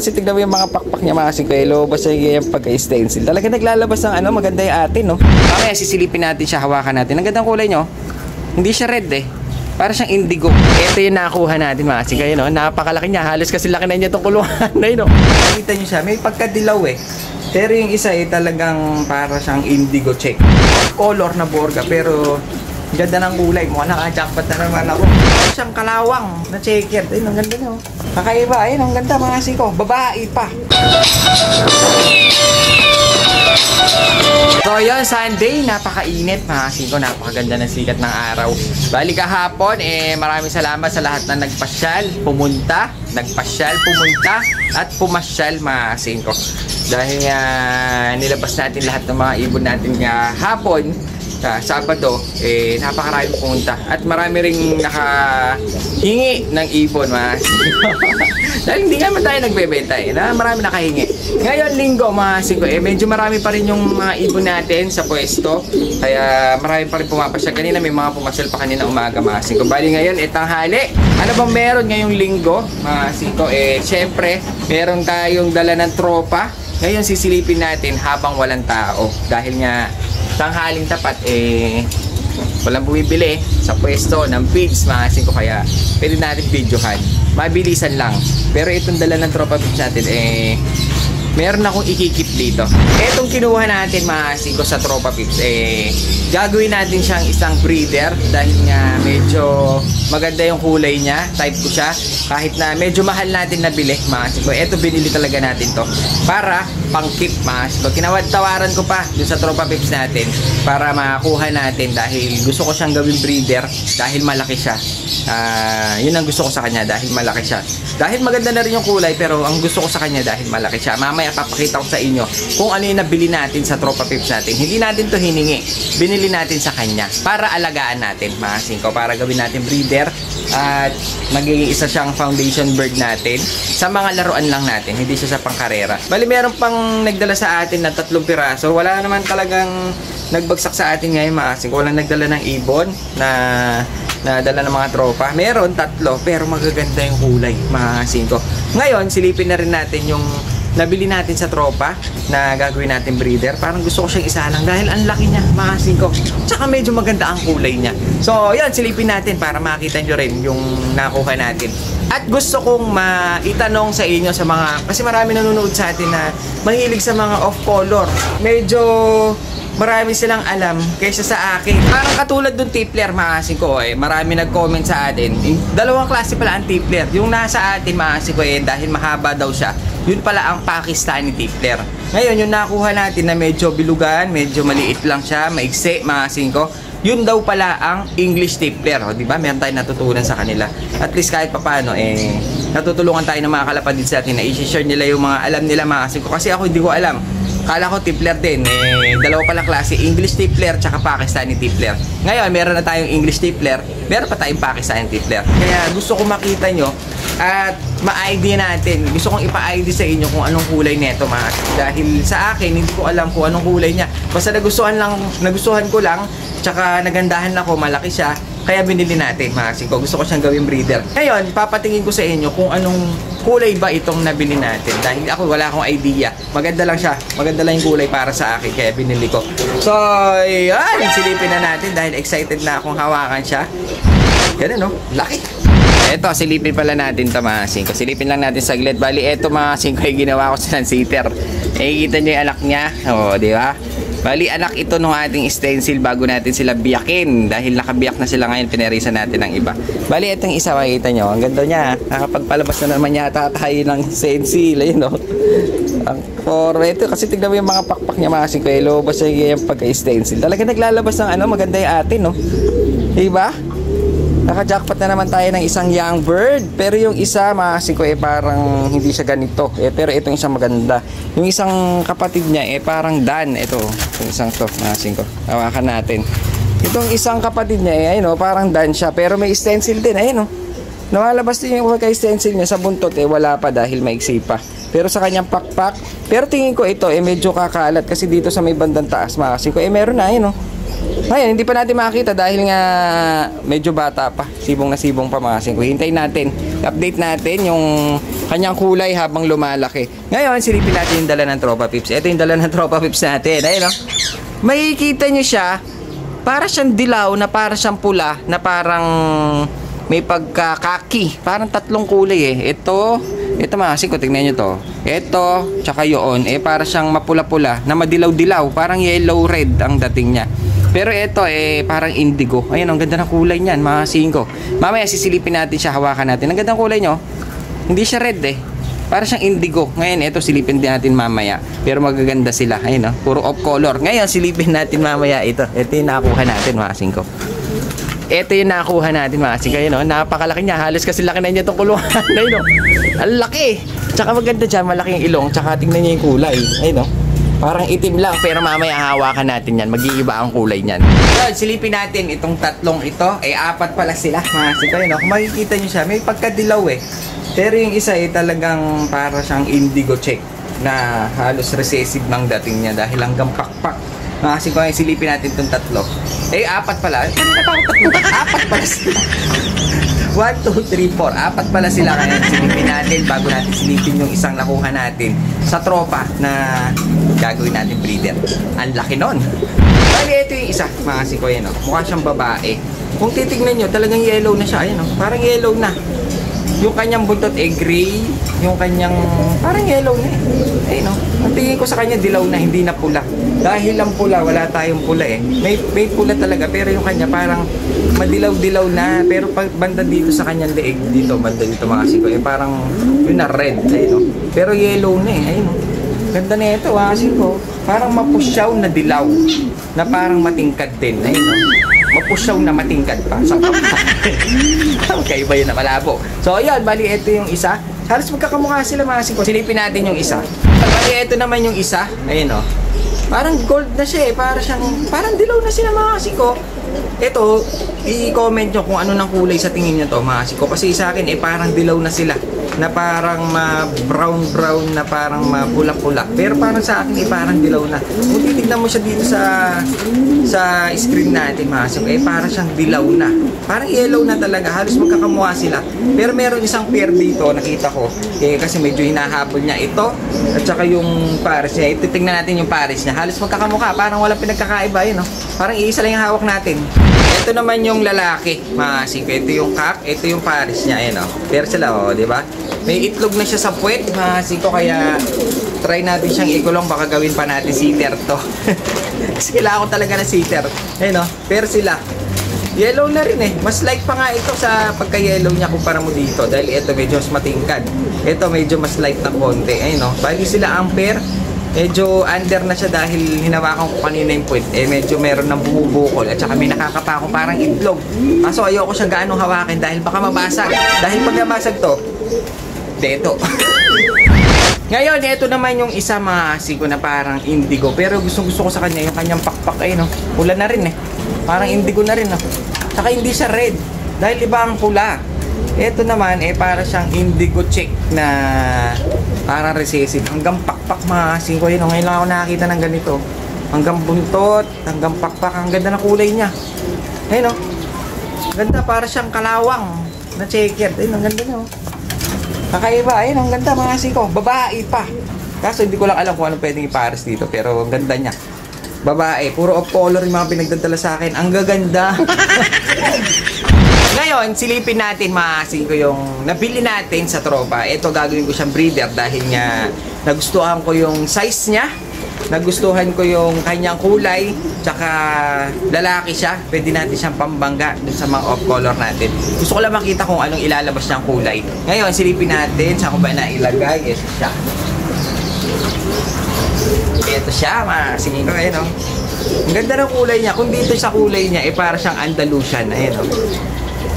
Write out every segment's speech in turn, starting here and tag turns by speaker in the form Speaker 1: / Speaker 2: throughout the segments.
Speaker 1: Kasi tignan mo yung mga pakpak niya mga singkwelo, basta yung pagka-stencil. Talaga naglalabas ng ano, maganda yung atin, no? Mamaya sisilipin natin siya, hawakan natin. Ang gandang kulay nyo. Hindi siya red eh. Para siyang indigo. Ito yung nakuha natin mga singkwelo, no? Napakalaki niya. Halos kasi laki na niya itong kulungan na yun, no? Nakita nyo siya, may pagkadilaw eh. Pero yung isa eh talagang para siyang indigo check. Color na borga pero ganda ng kulay. Mukha naka-jackpot na naman ako. Siyang kalawang na checkered. Ayun, ang ganda nyo. Kakaiba. Ayun, ang ganda mga siko. Babae pa. So yun, Sunday, napakainit mga siko. Napakaganda ng sikat ng araw. Bali kahapon, maraming salamat sa lahat na nagpasyal, pumunta, at pumasyal mga siko. Dahil nilabas natin lahat ng mga ibon natin hapon. Sa Sabado, napakarami pumunta. At marami ring nakahingi ng ibon, mga dahil hindi naman tayo nagbebenta marami nakahingi. Ngayon, linggo, mga singko, medyo marami pa rin yung mga ibon natin sa pwesto. Kaya marami pa rin pumapasya. Kanina may mga pumasyal pa kanina umaga, mga singko. Bali ngayon, tanghali. Ano bang meron ngayong linggo, mga singko? Siyempre, meron tayong dala ng tropa. Ngayon, sisilipin natin habang walang tao. Dahil nga, tanghaling tapat walang bumibili sa pwesto ng feeds mga singko, kaya pwede natin videohan, mabilisan lang. Pero itong dala ng tropa feeds natin meron akong ikikip dito. Etong kinuha natin mga singko sa tropa feeds gagawin natin siyang isang breeder dahil nga medyo maganda yung kulay niya, type ko siya. Kahit na medyo mahal natin nabili mga singko, eto binili talaga natin to para pang-keep mga singko. Kinawad-tawaran ko pa dun sa tropa pips natin para makakuha natin dahil gusto ko siyang gawing breeder dahil malaki siya. Yun ang gusto ko sa kanya dahil malaki siya. Dahil maganda na rin yung kulay pero ang gusto ko sa kanya dahil malaki siya. Mamaya papakita ko sa inyo kung ano yung nabili natin sa tropa pips natin. Hindi natin to hiningi, binili natin sa kanya para alagaan natin mga singko, para gawin natin breeder at magiging isa siyang foundation bird natin sa mga laruan lang natin, hindi siya sa pangkarera. Bali meron pang nagdala sa atin na 3 piraso. Wala naman talagang nagbagsak sa atin ngayon mga singko. Walang nagdala ng ibon na dala ng mga tropa. Meron 3 pero magaganda yung kulay mga singko. Ngayon silipin na rin natin yung nabili natin sa tropa na gagawin natin breeder. Parang gusto ko siyang isa lang dahil ang laki niya mga singko. Tsaka medyo maganda ang kulay niya. So yan, silipin natin para makita nyo rin yung nakuha natin. At gusto kong maitanong sa inyo sa mga, kasi marami nanonood sa atin na mahilig sa mga off color. Medyo marami silang alam kaysa sa akin. Parang katulad dun tipler mga singko marami nag-comment sa atin. Dalawang klase pala ang tipler. Yung nasa atin mga singko dahil mahaba daw siya, yun pala ang Pakistani tipler. Ngayon yung nakuha natin na medyo bilugan, medyo maliit lang siya, maigsi mga singko, yun daw pala ang English tipler. Di ba? Meron tayong natutunan sa kanila. At least kahit papaano natutulungan tayo ng mga kalapatid sa atin na i-share nila yung mga alam nila mga singko. Kasi ako hindi ko alam. Kala ko tipler din. Dalawa pala klase, English tipler tsaka Pakistani tipler. Ngayon, meron na tayong English tipler, meron pa tayong Pakistani tipler. Kaya gusto ko makita nyo at ma-ID natin. Gusto kong ipa-ID sa inyo kung anong kulay nito mga. Dahil sa akin, hindi ko alam kung anong kulay niya. Basta nagustuhan ko lang, tsaka nagandahan ako, malaki siya. Kaya binili natin mga singko. Gusto ko siyang gawing breeder. Ngayon, papatingin ko sa inyo kung anong kulay ba itong nabili natin. Dahil ako wala akong idea. Maganda lang siya. Maganda lang yung kulay para sa akin. Kaya binili ko. So, yan. Silipin na natin dahil excited na akong hawakan siya. Ganun, no? Laki. Eto, silipin pala natin ito mga singko. Silipin lang natin saglit. Bali, eto mga singko yung ginawa ko sa Sunseater. Kita nyo yung anak niya. O, di ba? Bali, anak ito nung ating stencil bago natin sila biyakin. Dahil nakabiyak na sila ngayon, pinerisan natin ng iba. Bali, itong isa, makikita nyo. Ang ganda niya. Nakapagpalabas na naman yata tayo ng stencil. Ayun, no? Ang ito, kasi tignan mo yung mga pakpak niya mga singkwelo. Basta yung pagka-stencil. Talaga naglalabas ng maganda yung atin, no? Diba? Naka-jackpot na naman tayo ng isang young bird. Pero yung isa, mga singko, parang hindi siya ganito. Pero itong isang maganda. Yung isang kapatid niya, parang Dan. Ito, yung isang to, mga singko. Hawakan natin. Itong isang kapatid niya, ayun, parang Dan siya. Pero may stencil din, ayun, Nakalabas din yung pagka-stencil niya sa buntot, wala pa dahil maiksi pa. Pero sa kanyang pakpak, pero tingin ko ito, medyo kakalat. Kasi dito sa may bandang taas, mga singko, meron na, ayun, Ngayon, hindi pa natin makita dahil nga medyo bata pa. Sibong na sibong pa mga kasing ko. Hintayin natin. Update natin yung kanyang kulay habang lumalaki. Ngayon, silipin natin yung dala ng Tropa Pips. Ito yung dala ng Tropa Pips natin. Ayun, no? Makikita nyo siya, para siyang dilaw na para siyang pula na parang may pagkakaki. Parang tatlong kulay eh. Ito mga kasing ko, tignan nyo to. Ito, tsaka yun, para siyang mapula-pula na madilaw-dilaw. Parang yellow-red ang dating niya. Pero ito parang indigo. Ayun, ang ganda ng kulay niyan, mga singko. Mamaya sisilipin natin siya, hawakan natin. Ang ganda ng kulay nyo. Hindi siya red Para siyang indigo. Ngayon, ito silipin din natin mamaya. Pero magaganda sila. Ayun, puro off color. Ngayon, silipin natin mamaya ito. Ito yung nakuha natin, mga singko. Ito yung nakuha natin, mga singko. Ayun, napakalaki niya. Halos kasi laki na niya itong kulungan. Ayun, ang laki. Tsaka maganda dyan, malaki yung ilong. Tsaka tingnan niya yung kulay. Ayun, parang itim lang, pero mamaya hawakan natin yan. Mag-iiba ang kulay niyan. So, silipin natin itong tatlong ito. Apat pala sila, mga siko. Kung makikita nyo siya, may pagkadilaw Pero yung isa talagang para siyang indigo check na halos recessive ng dating niya dahil hanggang pakpak. Mga siko, silipin natin itong tatlo. Apat pala. Apat pala sila. 1, 2, 3, 4. Apat pala sila. Kaya silipin natin bago natin silipin yung isang nakuha natin sa tropa na gagawin natin breeder. Ang laki nun. Bali, ito yung isa, mga sikoy, mukha siyang babae. Kung titignan nyo, talagang yellow na siya. Ayun, parang yellow na. Yung kanyang buntot gray. Yung kanyang parang yellow na Ayun, ang tingin ko sa kanya dilaw na, hindi na pula. Dahil lang pula, wala tayong pula May pula talaga, pero yung kanya parang madilaw-dilaw na. Pero pag banda dito sa kanyang leeg, dito, banda dito mga siko, parang yun na red. Ayun, pero yellow na Ayun, ganda na ito mga siko. Parang mapusyaw na dilaw na parang matingkad din. Ayun, mapusyaw na matingkad pa. Sa kaiba yun na malabo. So ayun, bali ito yung isa. Halos magkakamukha sila mga siko. Silipin natin yung isa. Bali ito naman yung isa. Ayun parang gold na siya parang dilaw na sila mga siko. Ito, i-comment nyo kung ano ng kulay sa tingin nyo to mga siko. Kasi sa akin parang dilaw na sila. Na parang brown na parang mapula-pula. Pero parang sa akin parang dilaw na. Kung titignan mo siya dito sa screen natin mga siko, parang siyang dilaw na. Parang yellow na talaga. Halos magkakamukha sila. Pero meron isang pair dito, nakita ko. Kasi medyo hinahabol niya ito. At saka yung pares niya. Titignan natin yung pares niya. Halos magkakamukha. Parang walang pinagkakaiba yun. Parang iisa lang yung hawak natin. Ito naman yung lalaki, mga siko. Ito yung cock, ito yung pares niya. Ayun Pero sila di ba? May itlog na siya sa puwet, mga siko. Kaya try natin siyang ikulong. Baka gawin pa natin sitter to. Kasi kailangan ko talaga na sitter. Ayun Pero sila yellow na rin Mas light pa nga ito sa pagka-yellow niya kumpara mo dito. Dahil ito medyo mas matingkad. Ito medyo mas light na konti. Ayun Bali sila ang pair. Medyo under na siya dahil hinawakan ko kanina yung puwet. Medyo meron ng bumubukol. At saka may nakakapa ko parang itlog. Kaso ayoko siya gaano hawakin dahil baka mabasag. Dahil pag nabasag to, deto. Ngayon, ito naman yung isa mga siko na parang indigo. Pero gusto ko sa kanya yung kanyang pakpak pula na rin Parang indigo na rin Saka hindi siya red. Dahil iba ang pula. Ito naman para siyang indigo check na parang recessive. Hanggang pakpak mga singko ngayon lang ako nakakita ng ganito. Hanggang buntot, hanggang pakpak. Ang ganda na kulay niya. Ayun ganda, para siyang kalawang na checkered. Ayun, ang ganda niya kakaiba. Ayun, ang ganda mga singko. Babae pa. Kaso hindi ko lang alam kung anong pwedeng ipares dito. Pero ang ganda niya. Babae, puro off color yung mga pinagdadala sa akin. Ang gaganda. Ngayon, silipin natin mga singko yung nabili natin sa tropa. Ito gagawin ko siyang breeder dahil nga nagustuhan ko yung size niya. Nagustuhan ko yung kanyang kulay. Tsaka lalaki siya. Pwede natin siyang pambangga dun sa mga off color natin. Gusto ko lang makita kung anong ilalabas niyang kulay. Ngayon, silipin natin. Saan ko ba na ilagay? Ito siya. Ito siya mga singko. Ayun Ang ganda ng kulay niya. Kung dito sa kulay niya, para siyang Andalusian. Ayun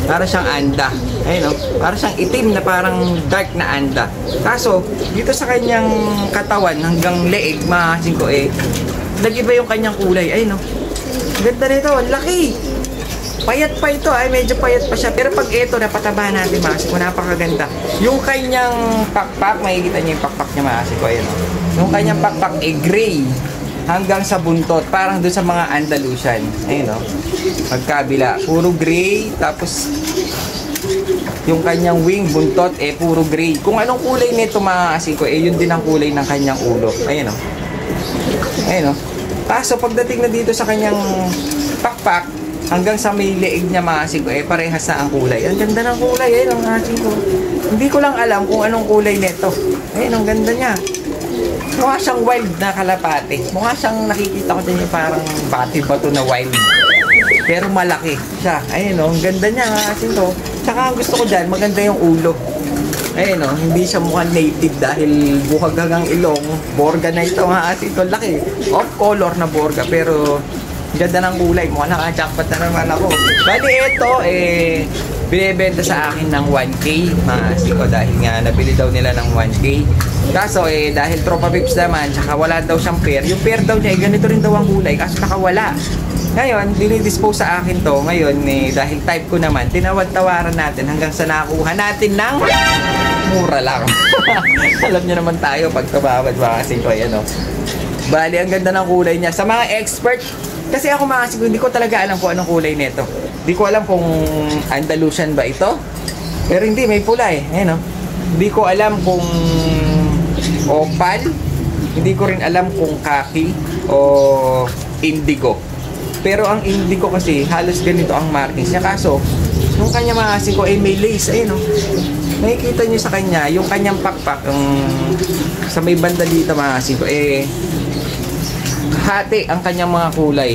Speaker 1: para siyang anda. Ayun para siyang itim na parang dark na anda. Kaso, dito sa kanyang katawan hanggang leeg, mga singko nag-iba yung kanyang kulay. Ayun ganda nito. Laki. Payat pa ito. Medyo payat pa siya. Pero pag ito, napataba natin, mga singko. Napakaganda. Yung kanyang pakpak, makikita niyo yung pakpak niya, mga singko. Ayun yung kanyang pakpak gray. hanggang sa buntot. Parang doon sa mga Andalusian. Ayun o. Magkabila. Puro gray. Tapos yung kanyang wing, buntot, puro gray. Kung anong kulay nito mga kasiko, yun din ang kulay ng kanyang ulo. Ayun o. Ayun o. Kaso pagdating na dito sa kanyang pakpak, hanggang sa may leeg niya mga kasiko, parehas na ang kulay. Ang ganda ng kulay, ayun ang kasiko. Hindi ko lang alam kung anong kulay nito. Ayun, ang ganda niya. Mukha siyang wild na kalapate. Mukha siyang nakikita ko din yung parang bati-bato na wild. Pero malaki siya. Ayun o, ang ganda niya mga kasiko. Tsaka ang gusto ko dyan, maganda yung ulo. Ayun o, hindi siya mukhang native dahil bukag hanggang ilong. Borga na ito mga kasiko. Laki. Off color na borga pero ganda ng kulay. Mukhang naka-jackpot na naman ako. Bali ito, binibenta sa akin ng 1K mga kasiko dahil nga nabili daw nila ng 1K. Kaso dahil tropa pips naman, tsaka wala daw siyang pair. Yung pair daw niya, ganito rin daw ang kulay kaso nakawala. Ngayon, dinidispose sa akin to. Ngayon, dahil type ko naman, tinawad-tawaran natin hanggang sa nakuha natin ng mura lang. Alam niyo naman tayo pag tumawad mga kasiko, ano. Bali, ang ganda ng kulay niya. Sa mga expert, kasi ako mga kasiko, hindi ko talaga alam kung anong kulay nito. Hindi ko alam kung Andalusian ba ito. Pero hindi, may pula Ayan, Hindi ko alam kung opal. Hindi ko rin alam kung khaki o indigo. Pero ang indigo kasi, halos ganito ang markings niya. Kaso, yung kanya mga kasiko may lace. Ayun nakikita nyo sa kanya, yung kanyang pakpak, sa may banda dito mga kasiko, hati ang kanyang mga kulay.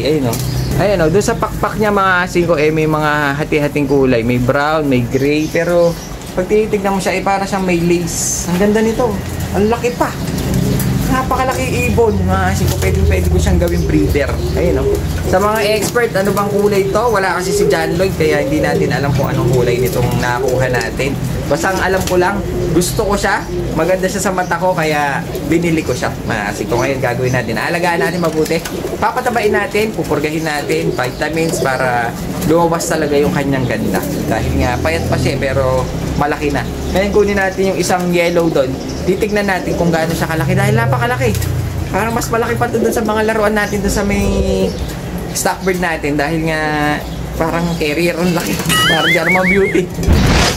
Speaker 1: Ayun doon sa pakpak niya mga kasiko, may mga hati-hating kulay. May brown, may gray. Pero, pag tinitignan mo siya, para siyang may lace. Ang ganda nito. Ang laki pa. Napakalaki ibon mga kasiko, pwede ko siyang gawing breeder. Ayun Sa mga expert, ano bang kulay ito? Wala kasi si John Lloyd, kaya hindi natin alam kung anong kulay nitong nakuha natin. Basta ang alam ko lang, gusto ko siya, maganda siya sa mata ko, kaya binili ko siya. Mga kasiko, ngayon gagawin natin, alagaan natin mabuti. Papatabain natin, pupurgahin natin, vitamins para lumabas talaga yung kanyang ganda. Dahil nga, payat pa siya, pero malaki na. Ngayon kunin natin yung isang yellow doon. Titignan natin kung gaano siya kalaki dahil napakalaki. Parang mas malaki pa doon sa mga laruan natin doon sa may stock bird natin dahil nga parang carrier ang laki. Parang German Beauty.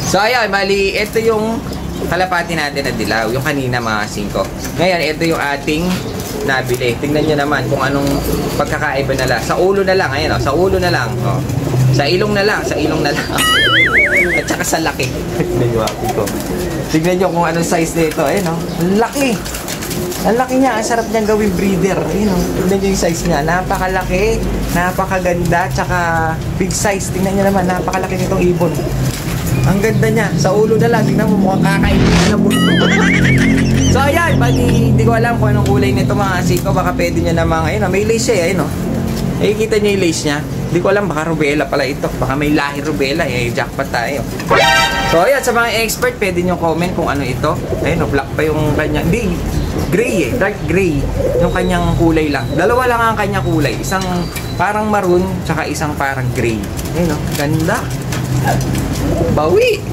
Speaker 1: So ayun, bali ito yung kalapati natin na dilaw, yung kanina mga kasiko. Ngayon, ito yung ating nabili. Tingnan nyo naman kung anong pagkakaiba nila. Sa ulo na lang, ayun sa ulo na lang. Sa ilong na lang, At saka sa laki. Tignan nyo ako. Tignan nyo kung anong size nito. Ayun ang laki. Ang laki niya. Ang sarap niyang gawing breeder. Ayun tignan nyo yung size niya. Napakalaki. Napakaganda. Tsaka big size. Tignan nyo naman. Napakalaki nitong ibon. Ang ganda niya. Sa ulo na lang. Tignan mo mukhang kakainin na buto. So ayan. Hindi ko alam kung anong kulay nito mga kasiko. Baka pwede nyo namang. Ayun may lace ayun nakikita nyo yung lace niya. Hindi ko alam, baka rubella pala ito. Baka may lahi rubella, jackpot tayo. So ayan, sa mga expert, pwede nyo comment kung ano ito. Ayun black pa yung kanya. Hindi, gray dark gray. Yung kanyang kulay lang. Dalawa lang ang kanyang kulay. Isang parang maroon, tsaka isang parang gray. Ayun ganda. Bawi!